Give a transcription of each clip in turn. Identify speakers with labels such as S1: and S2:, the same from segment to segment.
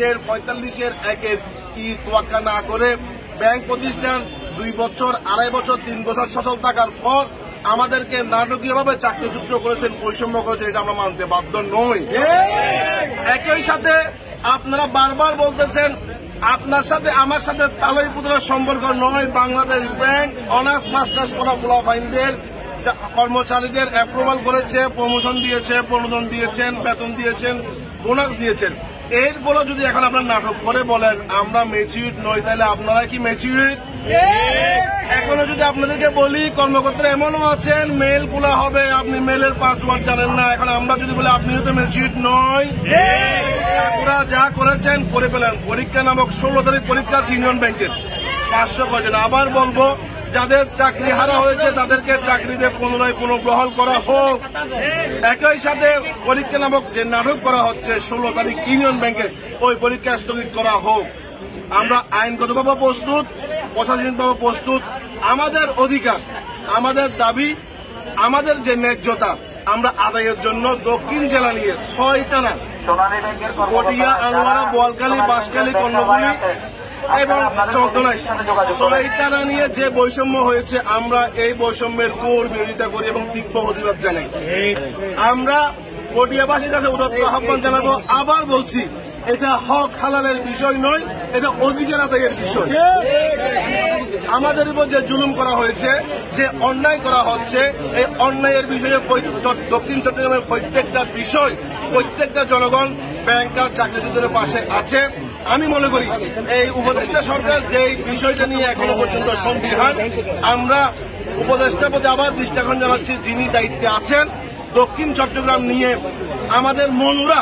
S1: 2-এর 45-এর 1-এর কি তোয়াক্কা না করে ব্যাংক প্রতিষ্ঠান 2 বছর 2.5 বছর 3 বছর সচল থাকার পর আমাদেরকে নাটকীয়ভাবে চাকরিচ্যুত করেছেন, বৈষম্য করেছেন, এটা আমরা মানতে বাধ্য নই। একই সাথে আপনারা বারবার বলতেছেন আপনার সাথে আমার সাথে তালই পুতলার সম্পর্ক নয়। বাংলাদেশ ব্যাংক অনার্স মাস্টার্স করা পোলাপাইনদের কর্মচারীদের অ্যাপ্রুভাল করেছে, প্রমোশন দিয়েছে, প্রণোদন দিয়েছেন, বেতন দিয়েছেন, বোনাস দিয়েছেন। এরপরে যদি এখন আপনারা নাটক করে বলেন আমরা ম্যাচিউর নই, তাহলে আপনারা কি ম্যাচিউর? এখনো যদি আপনাদেরকে বলি কর্মকর্তারা এমনও আছেন মেল খোলা হবে, আপনি মেলের পাসওয়ার্ড জানেন না। এখন আমরা যদি বলি আপনিও তো ম্যাচিউর নয়। আপনারা যা করেছেন করে ফেলেন। পরীক্ষা নামক 16 তারিখ পরীক্ষা ইউনিয়ন ব্যাংকের 500 করেছেন। আবার বলবো যাদের চাকরি হারা হয়েছে তাদেরকে চাকরিতে পুনরায় পুনর্বহাল করা হোক। একই সাথে পরীক্ষা নামক যে নাটক করা হচ্ছে 16 তারিখ ইউনিয়ন ব্যাংকের, ওই পরীক্ষা স্থগিত করা হোক। আমরা আইনগতভাবে প্রস্তুত, প্রশাসনিকভাবে প্রস্তুত। আমাদের অধিকার, আমাদের দাবি, আমাদের যে ন্যায্যতা আমরা আদায়ের জন্য দক্ষিণ জেলা নিয়ে 6 থানা পটিয়া, আনোয়ারা, বোয়ালখালী, বাঁশখালী, কর্ণফুলী এবং চন্দনাইশ 6 থানা নিয়ে যে বৈষম্য হয়েছে আমরা এই বৈষম্যের ঘোর বিরোধিতা করি এবং তীব্র প্রতিবাদ জানাই। আমরা পটিয়াবাসীর কাছে উদাত্ত আহ্বান জানাবো, আবার বলছি এটা হক হালালের বিষয় নয়, এটা অধিকার আদায়ের বিষয়। আমাদের উপর যে জুলুম করা হয়েছে, যে অন্যায় করা হচ্ছে, এই অন্যায়ের বিষয়ে দক্ষিণ চট্টগ্রামের প্রত্যেকটা বিষয়, প্রত্যেকটা জনগণ ব্যাংকার চাকরিচ্যুতদের পাশে আছে। আমি মনে করি এই উপদেষ্টা সরকার যে বিষয়টা নিয়ে এখনো পর্যন্ত সন্দিহান, আমরা উপদেষ্টার প্রতি আবার দৃষ্টি আকর্ষণ জানাচ্ছি, যিনি দায়িত্বে আছেন দক্ষিণ চট্টগ্রাম নিয়ে আমাদের মনুরা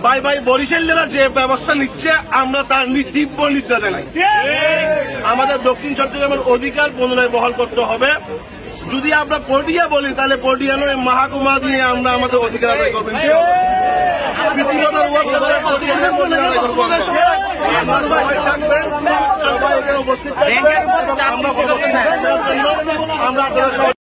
S1: ভাই ভাই বরিশালীরা যে ব্যবস্থা নিচ্ছে আমরা তার তীব্র নিন্দা জানাই। আমাদের দক্ষিণ চট্টগ্রামের অধিকার পুনরায় বহাল করতে হবে। যদি আমরা পটিয়া বলি তাহলে পটিয়া নয়, মহাকুমা দিয়ে আমরা আমাদের অধিকার আদায় করবো। সবাই থাকবেন, সবাই এখানে উপস্থিত থাকবেন, আমরা